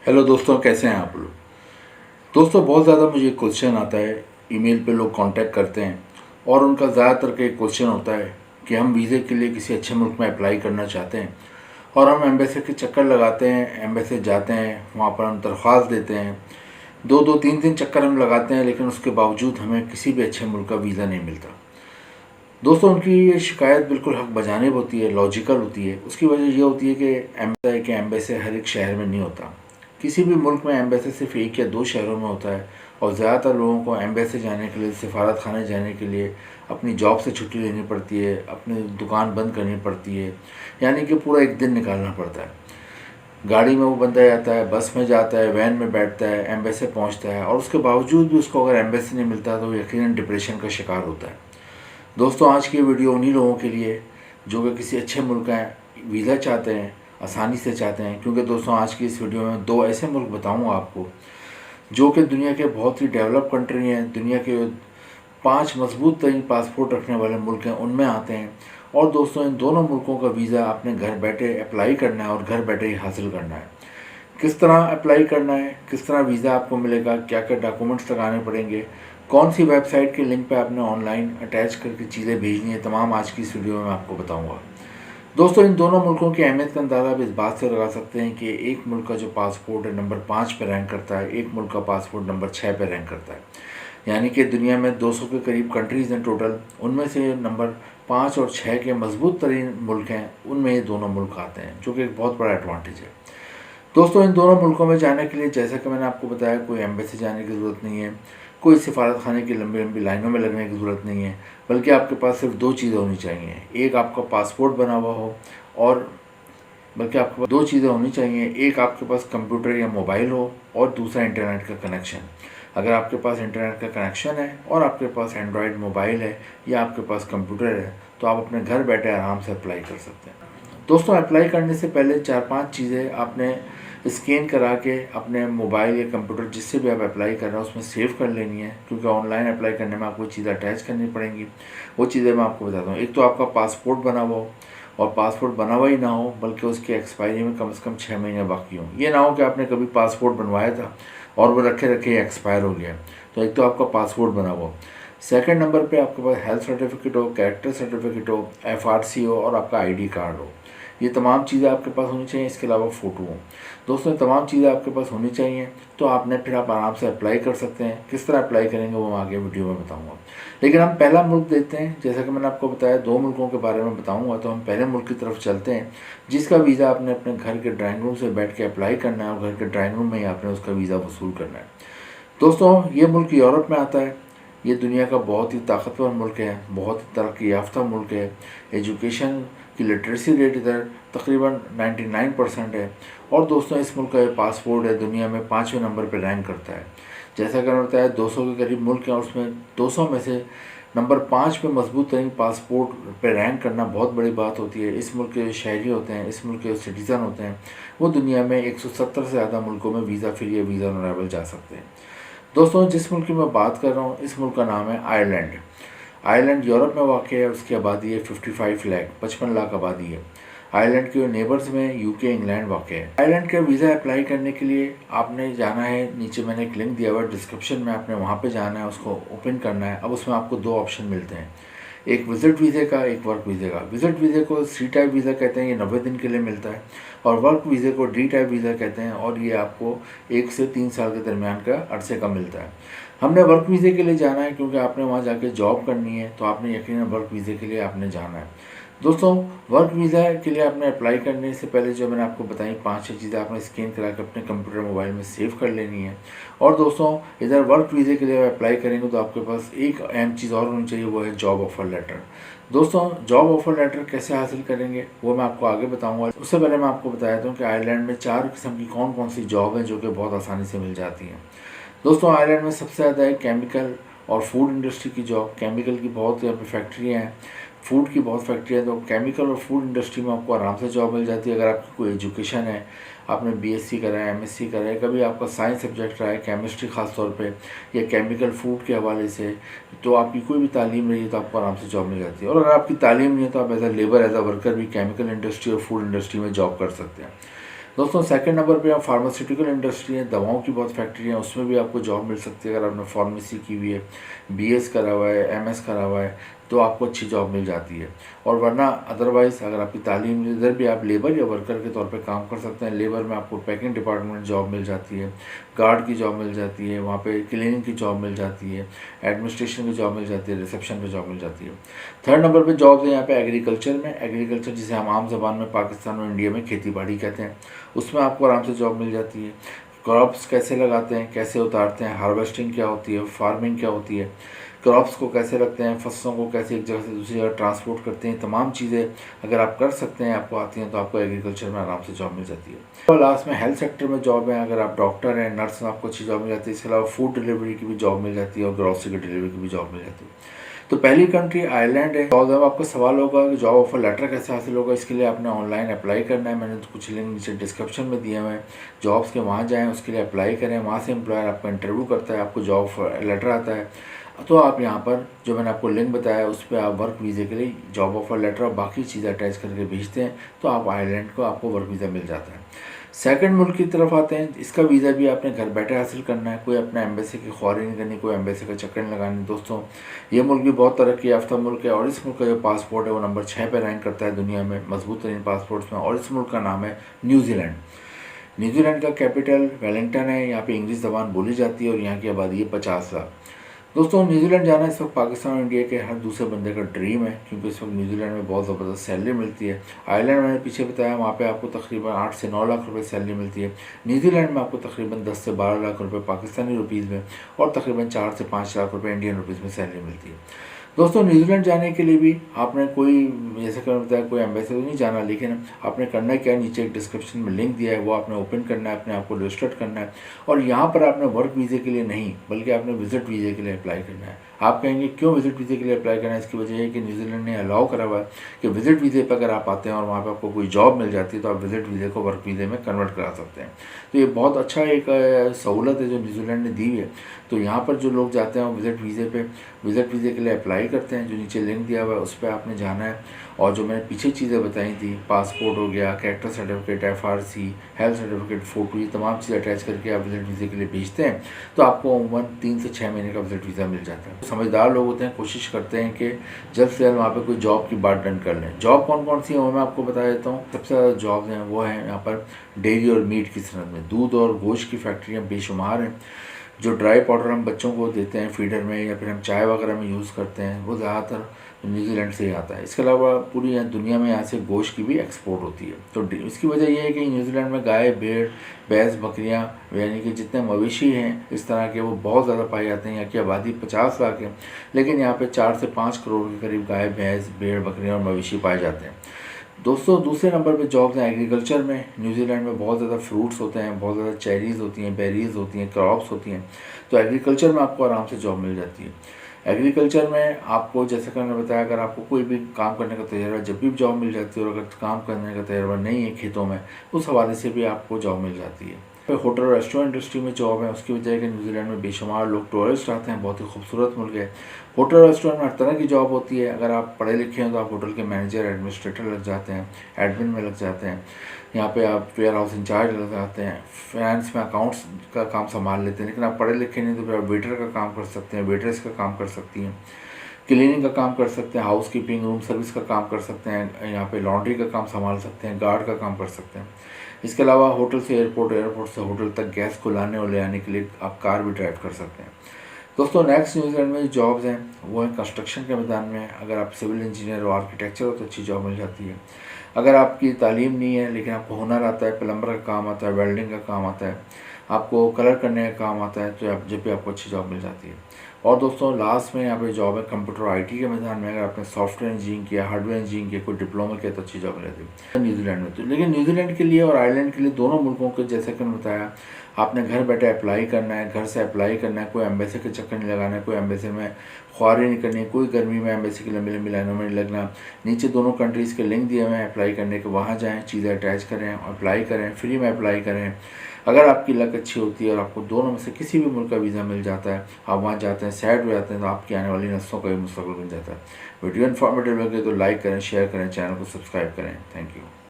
Hello दोस्तों, कैसे हैं आप लोग। दोस्तों, बहुत ज़्यादा मुझे क्वेश्चन आता है, ईमेल पे लोग कांटेक्ट करते हैं और उनका ज़्यादातर का एक क्वेश्चन होता है कि हम वीज़े के लिए किसी अच्छे मुल्क में अप्लाई करना चाहते हैं और हम एम्बेसी के चक्कर लगाते हैं, एम्बेसी जाते हैं, वहाँ पर हम दरख्वास्त देते हैं, 2-2 3-3 चक्कर हम लगाते हैं, लेकिन उसके बावजूद हमें किसी भी अच्छे मुल्क का वीज़ा नहीं मिलता। दोस्तों, उनकी ये शिकायत बिल्कुल हक बजानिब होती है, लॉजिकल होती है। उसकी वजह ये होती है कि एम्बेसी हर एक शहर में नहीं होता। किसी भी मुल्क में एम्बेसी सिर्फ 1 या 2 शहरों में होता है और ज़्यादातर लोगों को एम्बेसी जाने के लिए, सिफारत खाने जाने के लिए अपनी जॉब से छुट्टी लेनी पड़ती है, अपनी दुकान बंद करनी पड़ती है, यानी कि पूरा एक दिन निकालना पड़ता है। गाड़ी में वो बंदा जाता है, बस में जाता है, वैन में बैठता है, एम्बेसी पहुँचता है और उसके बावजूद भी उसको अगर एम्बेसी नहीं मिलता तो यकीनन डिप्रेशन का शिकार होता है। दोस्तों, आज की वीडियो उन्हीं लोगों के लिए जो कि किसी अच्छे मुल्क का वीज़ा चाहते हैं, आसानी से चाहते हैं, क्योंकि दोस्तों आज की इस वीडियो में 2 ऐसे मुल्क बताऊंगा आपको जो कि दुनिया के बहुत ही डेवलप कंट्री हैं, दुनिया के 5 मजबूत तरीन पासपोर्ट रखने वाले मुल्क हैं, उनमें आते हैं। और दोस्तों, इन दोनों मुल्कों का वीज़ा आपने घर बैठे अप्लाई करना है और घर बैठे ही हासिल करना है। किस तरह अप्लाई करना है, किस तरह वीज़ा आपको मिलेगा, क्या क्या डॉक्यूमेंट्स लगाने पड़ेंगे, कौन सी वेबसाइट के लिंक पे आपने ऑनलाइन अटैच करके चीज़ें भेजनी है, तमाम आज की इस वीडियो में मैं आपको बताऊंगा। दोस्तों, इन दोनों मुल्कों की अहमियत का अंदाज़ा आप इस बात से लगा सकते हैं कि एक मुल्क का जो पासपोर्ट है नंबर 5 पे रैंक करता है, एक मुल्क का पासपोर्ट नंबर 6 पे रैंक करता है। यानी कि दुनिया में 200 के करीब कंट्रीज़ हैं टोटल, उनमें से नंबर 5 और 6 के मजबूत तरीन मुल्क हैं, उनमें ये दोनों मुल्क आते हैं, जो कि एक बहुत बड़ा एडवांटेज है। दोस्तों, इन दोनों मुल्कों में जाने के लिए, जैसा कि मैंने आपको बताया, कोई एम्बेसी जाने की ज़रूरत नहीं है, कोई सिफारत खाने की लंबी लंबी लाइनों में लगने की ज़रूरत नहीं है, बल्कि आपके पास सिर्फ 2 चीज़ें होनी चाहिए। एक आपका पासपोर्ट बना हुआ हो और बल्कि आपके पास 2 चीज़ें होनी चाहिए, एक आपके पास कंप्यूटर या मोबाइल हो और दूसरा इंटरनेट का कनेक्शन। अगर आपके पास इंटरनेट का कनेक्शन है और आपके पास एंड्रॉयड मोबाइल है या आपके पास कंप्यूटर है, तो आप अपने घर बैठे आराम से अप्लाई कर सकते हैं। दोस्तों, अप्लाई करने से पहले 4-5 चीज़ें आपने स्कैन करा के अपने मोबाइल या कंप्यूटर जिससे भी आप अप्लाई कर रहे हैं उसमें सेव कर लेनी है, क्योंकि ऑनलाइन अप्लाई करने में आपको चीज़ें अटैच करनी पड़ेंगी। वो चीज़ें मैं आपको बताता हूँ। एक तो आपका पासपोर्ट बना हुआ हो, और पासपोर्ट बना हुआ ही ना हो बल्कि उसकी एक्सपायरी में कम से कम 6 महीने बाकी हों। ये ना हो कि आपने कभी पासपोर्ट बनवाया था और वो रखे रखे एक्सपायर हो गया। तो एक तो आपका पासपोर्ट बना हुआ हो। सेकंड नंबर पे आपके पास हेल्थ सर्टिफिकेट हो, कैरेक्टर सर्टिफिकेट हो, एफआरसी हो और आपका आईडी कार्ड हो। ये तमाम चीज़ें आपके पास होनी चाहिए। इसके अलावा फ़ोटो हो। दोस्तों, तमाम चीज़ें आपके पास होनी चाहिए, तो आपने फिर आप आराम से अप्लाई कर सकते हैं। किस तरह अप्लाई करेंगे वो मैं आगे वीडियो में बताऊंगा। लेकिन हम पहला मुल्क देखते हैं। जैसा कि मैंने आपको बताया, 2 मुल्कों के बारे में बताऊंगा, तो हम पहले मुल्क की तरफ चलते हैं, जिसका वीज़ा आपने अपने घर के ड्राइंग रूम से बैठ के अप्लाई करना है और घर के ड्राइंग रूम में ही आपने उसका वीज़ा वसूल करना है। दोस्तों, ये मुल्क यूरोप में आता है। ये दुनिया का बहुत ही ताकतवर मुल्क है, बहुत ही तरक्की याफ्ता मुल्क है। एजुकेशन की लिटरेसी रेट इधर तकरीबन 99% है। और दोस्तों, इस मुल्क का ये पासपोर्ट है दुनिया में 5वें नंबर पर रैंक करता है। जैसा कि मैंने बताया, 200 के करीब मुल्क हैं और उसमें 200 में से नंबर 5 पे मजबूत तरीन पासपोर्ट पे रैंक करना बहुत बड़ी बात होती है। इस मुल्क के शहरी होते हैं, इस मुल्क के सिटीज़न होते हैं, वो दुनिया में 170 से ज़्यादा मुल्कों में वीज़ा फ्री या वीज़ा ऑन अराइवल जा सकते हैं। दोस्तों, जिस मुल्क की मैं बात कर रहा हूँ, इस मुल्क का नाम है आयरलैंड। आयरलैंड यूरोप में वाक़ है। उसकी आबादी है 55 लाख, 55 लाख आबादी है। आयरलैंड के नेबर्स में यूके, इंग्लैंड वाक़ है। आयरलैंड का वीज़ा अप्लाई करने के लिए आपने जाना है, नीचे मैंने एक लिंक दिया हुआ है डिस्क्रिप्शन में, आपने वहाँ पे जाना है, उसको ओपन करना है। अब उसमें आपको 2 ऑप्शन मिलते हैं, एक विज़िट वीज़े का, एक वर्क वीज़े का। विज़िट वीज़े को सी टाइप वीज़ा कहते हैं, ये 90 दिन के लिए मिलता है, और वर्क वीज़े को डी टाइप वीज़ा कहते हैं, और ये आपको 1 से 3 साल के दरमियान का अरसे का मिलता है। हमने वर्क वीज़े के लिए जाना है क्योंकि आपने वहाँ जाके जॉब करनी है, तो आपने यकीनन वर्क वीज़े के लिए आपने जाना है। दोस्तों, वर्क वीज़ा के लिए आपने अप्लाई करने से पहले जो मैंने आपको बताई 5-6 चीज़ें आपने स्कैन करा के अपने कंप्यूटर मोबाइल में सेव कर लेनी है। और दोस्तों, इधर वर्क वीज़े के लिए अप्लाई करेंगे तो आपके पास एक अहम चीज़ और होनी चाहिए, वो है जॉब ऑफ़र लेटर। दोस्तों, जॉब ऑफ़र लेटर कैसे हासिल करेंगे वो मैं आपको आगे बताऊँगा। उससे पहले मैं आपको बता देता हूँ कि आयरलैंड में 4 किस्म की कौन कौन सी जॉब हैं जो कि बहुत आसानी से मिल जाती हैं। दोस्तों, आयरलैंड में सबसे ज़्यादा है केमिकल और फूड इंडस्ट्री की जॉब। केमिकल की बहुत यहाँ पे फैक्ट्रियाँ हैं, फूड की बहुत फैक्ट्री है, तो केमिकल और फूड इंडस्ट्री में आपको आराम से जॉब मिल जाती है। अगर आपकी कोई एजुकेशन है, आपने बीएससी करा है, एमएससी करा है, कभी आपका साइंस सब्जेक्ट रहा है, केमिस्ट्री ख़ास तौर पे, या केमिकल फूड के हवाले से, तो आपकी कोई भी तालीम रही है तो आपको आराम से जॉब मिल जाती है। और अगर आपकी तालीम नहीं है तो आप as a labour, as a worker भी केमिकल इंडस्ट्री और फूड इंडस्ट्री में जॉब कर सकते हैं। दोस्तों सेकंड नंबर पे आप फार्मास्यूटिकल इंडस्ट्री है, दवाओं की बहुत फैक्ट्री है, उसमें भी आपको जॉब मिल सकती है। अगर आपने फार्मेसी की हुई है, बीएस करा हुआ है, एमएस करा हुआ है, तो आपको अच्छी जॉब मिल जाती है। और वरना अदरवाइज़ अगर आपकी तालीम, इधर भी आप लेबर या वर्कर के तौर पे काम कर सकते हैं। लेबर में आपको पैकिंग डिपार्टमेंट में जॉब मिल जाती है, गार्ड की जॉब मिल जाती है, वहाँ पे क्लीनिंग की जॉब मिल जाती है, एडमिनिस्ट्रेशन की जॉब मिल जाती है, रिसेप्शन पे जॉब मिल जाती है। थर्ड नंबर पे जॉब है यहाँ पे एग्रीकल्चर में। एग्रीकल्चर जिसे हम आम ज़बान में पाकिस्तान और इंडिया में खेती बाड़ी कहते हैं, उसमें आपको आराम से जॉब मिल जाती है। क्रॉप्स कैसे लगाते हैं, कैसे उतारते हैं, हार्वेस्टिंग क्या होती है, फार्मिंग क्या होती है, क्रॉप्स को कैसे रखते हैं, फसलों को कैसे एक जगह से दूसरी जगह ट्रांसपोर्ट करते हैं, तमाम चीज़ें अगर आप कर सकते हैं, आपको आती हैं, तो आपको एग्रीकल्चर में आराम से जॉब मिल जाती है। और लास्ट में हेल्थ सेक्टर में जॉब है। अगर आप डॉक्टर हैं, नर्स में आपको अच्छी जॉब मिल जाती है। इसके अलावा फूड डिलीवरी की भी जॉब मिल जाती है और ग्रॉसरी की डिलीवरी की भी जॉब मिल जाती है। तो पहली कंट्री आयरलैंड है। और जब आपको सवाल होगा कि जॉब ऑफर लेटर कैसे हासिल होगा, इसके लिए आपने ऑनलाइन अप्लाई करना है। मैंने कुछ लिंक नीचे डिस्क्रिप्शन में दिए हुए हैं जॉब्स के, वहाँ जाएँ, उसके लिए अप्लाई करें। वहाँ से एम्प्लॉयर आपका इंटरव्यू करता है, आपको जॉब लेटर आता है, तो आप यहाँ पर जो मैंने आपको लिंक बताया उस पर आप वर्क वीज़े के लिए जॉब ऑफर लेटर और बाकी चीज़ें अटैच करके भेजते हैं, तो आप आयरलैंड को आपको वर्क वीज़ा मिल जाता है। सेकंड मुल्क की तरफ आते हैं। इसका वीज़ा भी आपने घर बैठे हासिल करना है, कोई अपना एम्बेसी की ख्वारी नहीं करनी, कोई एम्बेसी का चक्कर नहीं लगानी। दोस्तों ये मुल्क भी बहुत तरक्की याफ्ता मुल्क है और इस मुल्क का जो पासपोर्ट है वो नंबर 6 पे रैंक करता है दुनिया में मजबूत तरीन पासपोर्ट्स में। और इस मुल्क का नाम है न्यूजीलैंड। न्यूजीलैंड का कैपिटल वेलिंगटन है। यहाँ पे इंग्लिश ज़बान बोली जाती है और यहाँ की आबादी है 50 लाख। दोस्तों न्यूजीलैंड जाना इस वक्त पाकिस्तान और इंडिया के हर दूसरे बंदे का ड्रीम है, क्योंकि इस वक्त न्यूजीलैंड में बहुत ज़बरदस्त सैलरी मिलती है। आयरलैंड मैंने पीछे बताया, वहाँ पे आपको तकरीबन 8 से 9 लाख रुपए सैलरी मिलती है। न्यूजीलैंड में आपको तकरीबन 10 से 12 लाख रुपए पाकिस्तानी रुपीज़ में और तकरीबन 4 से 5 लाख रुपए इंडियन रुपीज़ में सैलरी मिलती है। दोस्तों न्यूजीलैंड जाने के लिए भी आपने कोई, जैसे कि मैंने बताया, कोई एम्बेसी तो नहीं जाना, लेकिन आपने करना क्या है, नीचे एक डिस्क्रिप्शन में लिंक दिया है, वो आपने ओपन करना है, अपने आप को रजिस्टर्ड करना है। और यहाँ पर आपने वर्क वीज़े के लिए नहीं बल्कि आपने विजिट वीज़े के लिए अप्लाई करना है। आप कहेंगे क्यों विजिट वीज़े के लिए अप्लाई करना है? इसकी वजह है कि न्यूजीलैंड ने अलाउ करा हुआ है कि विजिट वीज़े पर अगर आप आते हैं और वहाँ पर आपको कोई जॉब मिल जाती है तो आप विजिट वीज़े को वर्क वीज़े में कन्वर्ट करा सकते हैं। तो ये बहुत अच्छा एक सहूलत है जो न्यूजीलैंड ने दी है। तो यहाँ पर जो लोग जाते हैं वो विजिट वीज़े के लिए अप्लाई करते हैं। जो नीचे लिंक दिया हुआ है उस पर आपने जाना है और जो मैंने पीछे चीज़ें बताई थी, पासपोर्ट हो गया, character certificate, FRC, health certificate, photo, ये तमाम चीज़ें अटैच करके आप विजिट वीज़े के लिए भेजते हैं, तो आपको अमूमन 3 से 6 महीने का विजिट वीज़ा मिल जाता है। समझदार लोग होते हैं, कोशिश करते हैं कि जल्द से जल्द वहाँ पर कोई जॉब की बात डन कर लें। जॉब कौन कौन सी है वो मैं आपको बता देता हूँ। सबसे ज़्यादा जॉब हैं वो हैं यहाँ पर डेयरी और मीट की सनत में। दूध और गोश्त की फैक्ट्रियाँ बेशुमार हैं। जो ड्राई पाउडर हम बच्चों को देते हैं फीडर में या फिर हम चाय वगैरह में यूज़ करते हैं, वो ज़्यादातर न्यूजीलैंड से ही आता है। इसके अलावा पूरी दुनिया में यहाँ से गोश्त की भी एक्सपोर्ट होती है। तो इसकी वजह यह है कि न्यूजीलैंड में गाय, भेड़, भैंस, बकरियाँ, यानी कि जितने मवेशी हैं इस तरह के, वो बहुत ज़्यादा पाए जाते हैं। यहाँ की आबादी 50 लाख है, लेकिन यहाँ पे 4 से 5 करोड़ के करीब गाय, भैंस, भेड़, बकरियाँ और मवेशी पाए जाते हैं। दोस्तों दूसरे नंबर पे जॉब्स हैं एग्रीकल्चर में। न्यूजीलैंड में बहुत ज़्यादा फ्रूट्स होते हैं, बहुत ज़्यादा चेरीज़ होती हैं, बेरीज़ होती हैं, क्रॉप्स होती हैं, तो एग्रीकल्चर में आपको आराम से जॉब मिल जाती है। एग्रीकल्चर में आपको, जैसे कि मैंने बताया, अगर आपको कोई भी काम करने का तजर्बा, जब भी जॉब मिल जाती है, और अगर काम करने का तजर्बा नहीं है खेतों में, उस हवाले से भी आपको जॉब मिल जाती है। फिर होटल और रेस्टोरेंट इंडस्ट्री में जॉब है। उसकी वजह है कि न्यूजीलैंड में बेशुमार लोग टूरिस्ट आते हैं, बहुत ही खूबसूरत मुल्क है। होटल रेस्टोरेंट में हर तरह की जॉब होती है। अगर आप पढ़े लिखे हैं तो आप होटल के मैनेजर, एडमिनिस्ट्रेटर लग जाते हैं, एडमिन में लग जाते हैं। यहाँ पे आप वेयर हाउस इंचार्ज लग जाते हैं, फाइनेंस में अकाउंट्स का काम संभाल लेते हैं। लेकिन आप पढ़े लिखे नहीं तो फिर आप वेटर का काम कर सकते हैं, वेटर्स का काम कर सकती हैं, क्लीनिंग का काम कर सकते हैं, हाउस कीपिंग, रूम सर्विस का काम कर सकते हैं, यहाँ पे लॉन्ड्री का काम संभाल सकते हैं, गार्ड का काम कर सकते हैं। इसके अलावा होटल से एयरपोर्ट, एयरपोर्ट से होटल तक गैस को लाने और ले आने के लिए आप कार भी ड्राइव कर सकते हैं। दोस्तों नेक्स्ट न्यूजीलैंड में जॉब्स हैं वो है कंस्ट्रक्शन के मैदान में। अगर आप सिविल इंजीनियर और आर्किटेक्चर हो तो अच्छी जॉब मिल जाती है। अगर आपकी तालीम नहीं है लेकिन आपको हुनर आता है, प्लम्बर का काम आता है, वेल्डिंग का काम आता है, आपको कलर करने का काम आता है, तो आप जब भी आपको अच्छी जॉब मिल जाती है। और दोस्तों लास्ट में यहाँ पे जॉब है कंप्यूटर IT के मैदान में। अगर आपने सॉफ्टवेयर इंजीनियरिंग किया, हार्डवेयर इंजीनियरिंग किया, कोई डिप्लोमा किया, तो अच्छी जॉब मिल जाती है न्यूजीलैंड में। तो लेकिन न्यूजीलैंड के लिए और आयरलैंड के लिए, दोनों मुल्कों के, जैसे कि मैंने बताया, आपने घर बैठे अप्लाई करना है, घर से अप्लाई करना है, कोई एम्बेसी के चक्कर नहीं लगाना है, कोई एम्बेसी में ख्वारी नहीं करनी है, कोई गर्मी में एम्बेसी की लंबी लंबी लाइनों में नहीं लगना। नीचे दोनों कंट्रीज़ के लिंक दिए हुए हैं अप्लाई करने के, वहाँ जाएँ, चीज़ें अटैच करें, अप्लाई करें, फ्री में अप्लाई करें। अगर आपकी लक अच्छी होती है और आपको दोनों में से किसी भी मुल्क का वीज़ा मिल जाता है, आप वहाँ जाते हैं, सेट हो जाते हैं, तो आपकी आने वाली नस्लों का भी मुस्तकबिल बन जाता है। वीडियो इन्फॉर्मेटिव लगे तो लाइक करें, शेयर करें, चैनल को सब्सक्राइब करें। Thank you.